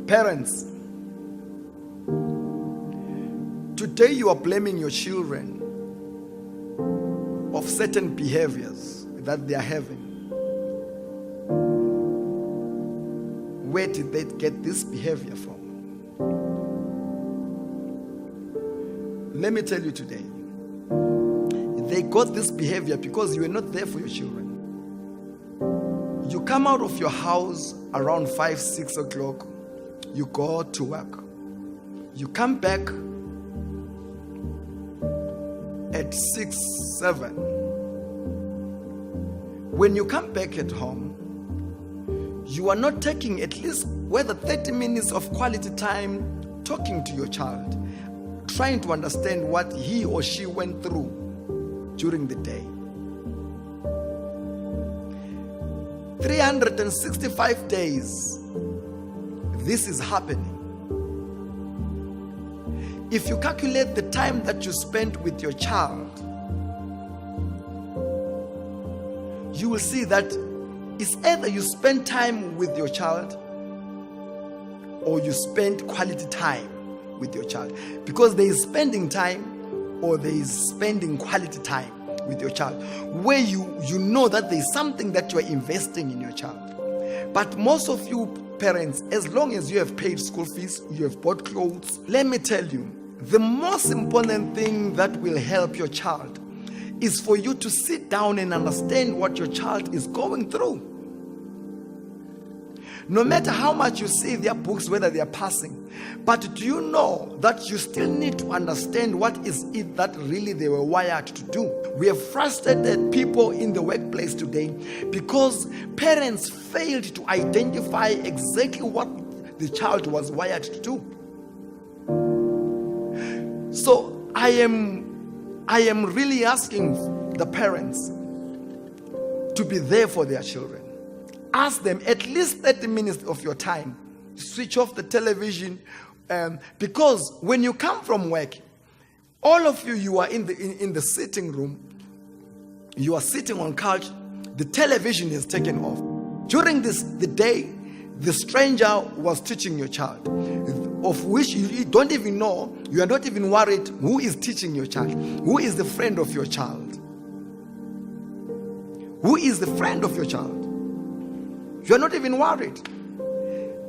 Parents, today you are blaming your children of certain behaviors that they are having. Where did they get this behavior from? Let me tell you today, they got this behavior because you were not there for your children. You come out of your house around 5, 6 o'clock, you go to work. You come back at 6, 7. When you come back at home, you are not taking at least whether 30 minutes of quality time talking to your child, trying to understand what he or she went through during the day. 365 days, this is happening. If you calculate the time that you spent with your child, you will see that it's either you spend time with your child or you spend quality time with your child. Because there is spending time or there is spending quality time with your child, where you know that there is something that you are investing in your child. But most of you parents, as long as you have paid school fees, you have bought clothes, let me tell you, the most important thing that will help your child is for you to sit down and understand what your child is going through. No matter how much you see their books, whether they are passing, but do you know that you still need to understand what is it that really they were wired to do? We have frustrated people in the workplace today because parents failed to identify exactly what the child was wired to do. So I am really asking the parents to be there for their children. Ask them at least 30 minutes of your time. Switch off the television, because when you come from work, all of you are in the sitting room. You are sitting on couch. The television is taken off. During the day, the stranger was teaching your child, of which you don't even know. You are not even worried who is teaching your child. Who is the friend of your child? Who is the friend of your child? You are not even worried.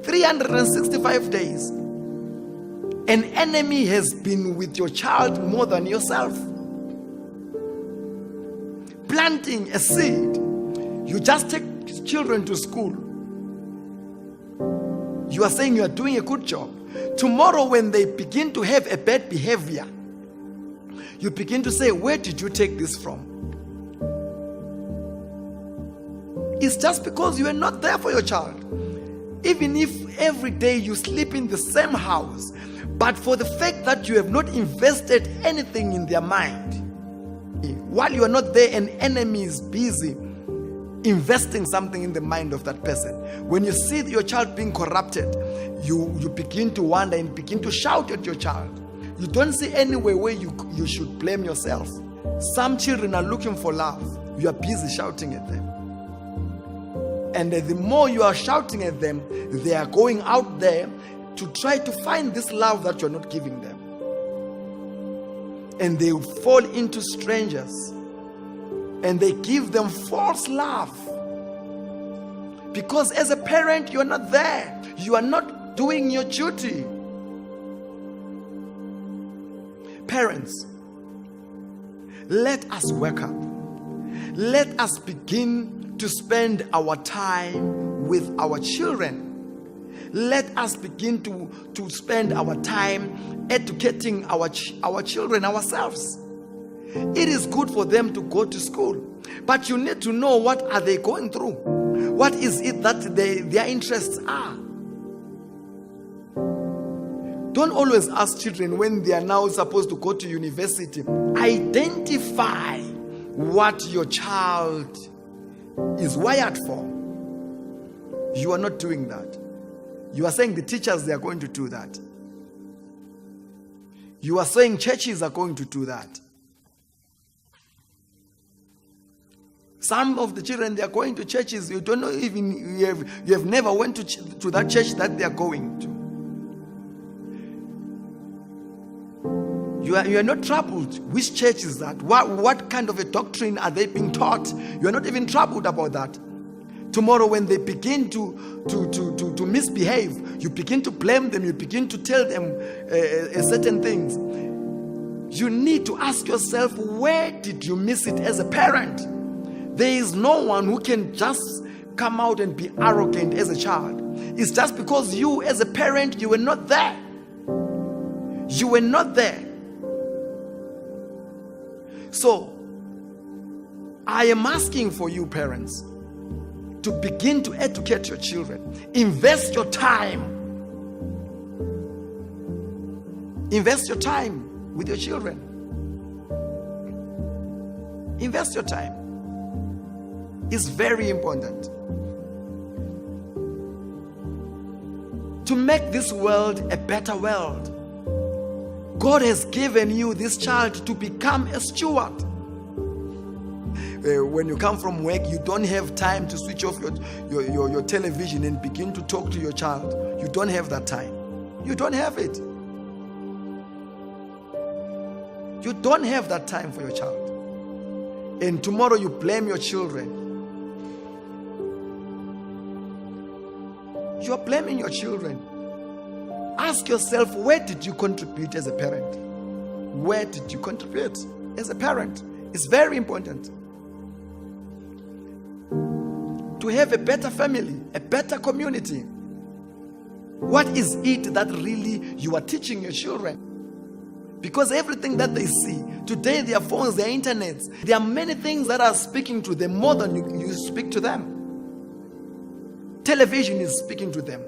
365 days. An enemy has been with your child more than yourself. Planting a seed. You just take children to school. You are saying you are doing a good job. Tomorrow when they begin to have a bad behavior, you begin to say, where did you take this from? It's just because you are not there for your child. Even if every day you sleep in the same house, but for the fact that you have not invested anything in their mind, while you are not there, an enemy is busy investing something in the mind of that person. When you see your child being corrupted, you begin to wonder and begin to shout at your child. You don't see any way where you should blame yourself. Some children are looking for love. You are busy shouting at them. And the more you are shouting at them, they are going out there to try to find this love that you're not giving them. And they fall into strangers. And they give them false love. Because as a parent, you're not there. You are not doing your duty. Parents, let us wake up. Let us begin to spend our time with our children. Let us begin to spend our time educating our children ourselves. It is good for them to go to school, but you need to know what are they going through. What is it that their interests are? Don't always ask children when they are now supposed to go to university. Identify what your child is wired for. You are not doing that. You are saying the teachers, they are going to do that. You are saying churches are going to do that. Some of the children, they are going to churches. You don't know even, you have never went to that church that they are going to. You are not troubled. Which church is that? What kind of a doctrine are they being taught? You are not even troubled about that. Tomorrow when they begin to misbehave, you begin to blame them, you begin to tell them certain things. You need to ask yourself, where did you miss it as a parent? There is no one who can just come out and be arrogant as a child. It's just because you as a parent, you were not there. You were not there. So, I am asking for you parents to begin to educate your children. Invest your time. Invest your time with your children. Invest your time. It's very important to make this world a better world. God has given you this child to become a steward. When you come from work, you don't have time to switch off your television and begin to talk to your child. You don't have that time. You don't have it. You don't have that time for your child. And tomorrow you blame your children. You are blaming your children. Ask yourself, where did you contribute as a parent? Where did you contribute as a parent? It's very important to have a better family, a better community. What is it that really you are teaching your children? Because everything that they see today, their phones, their internets, there are many things that are speaking to them more than you speak to them. Television is speaking to them.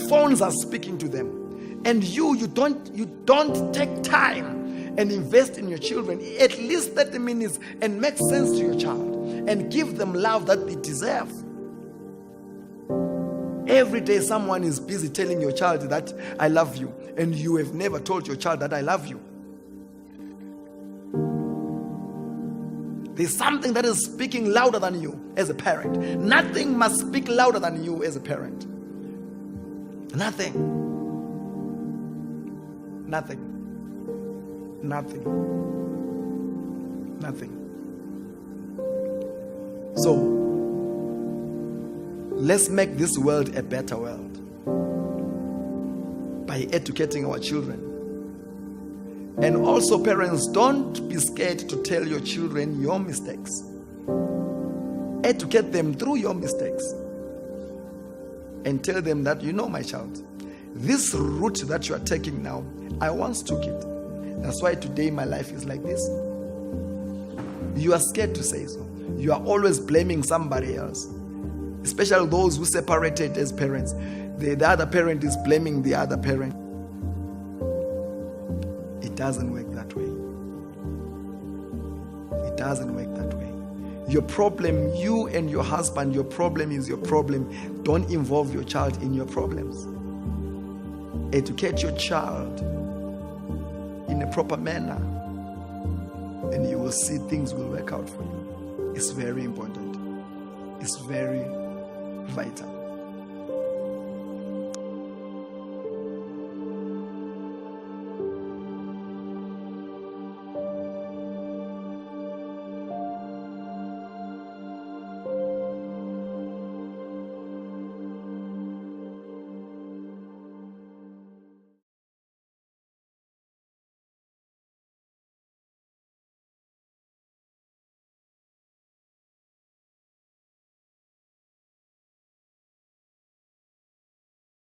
Phones are speaking to them. And you don't take time and invest in your children at least 30 minutes and make sense to your child and give them love that they deserve. Every day someone is busy telling your child that I love you, and you have never told your child that I love you. There's something that is speaking louder than you as a parent. Nothing must speak louder than you as a parent. Nothing. Nothing. Nothing. Nothing. So, let's make this world a better world by educating our children. And also, parents, don't be scared to tell your children your mistakes. Educate them through your mistakes. And tell them that, you know, my child, this route that you are taking now, I once took it. That's why today my life is like this. You are scared to say so. You are always blaming somebody else. Especially those who separated as parents. The other parent is blaming the other parent. It doesn't work that way. It doesn't work that way. Your problem, you and your husband, your problem is your problem. Don't involve your child in your problems. Educate your child in a proper manner, and you will see things will work out for you. It's very important. It's very vital.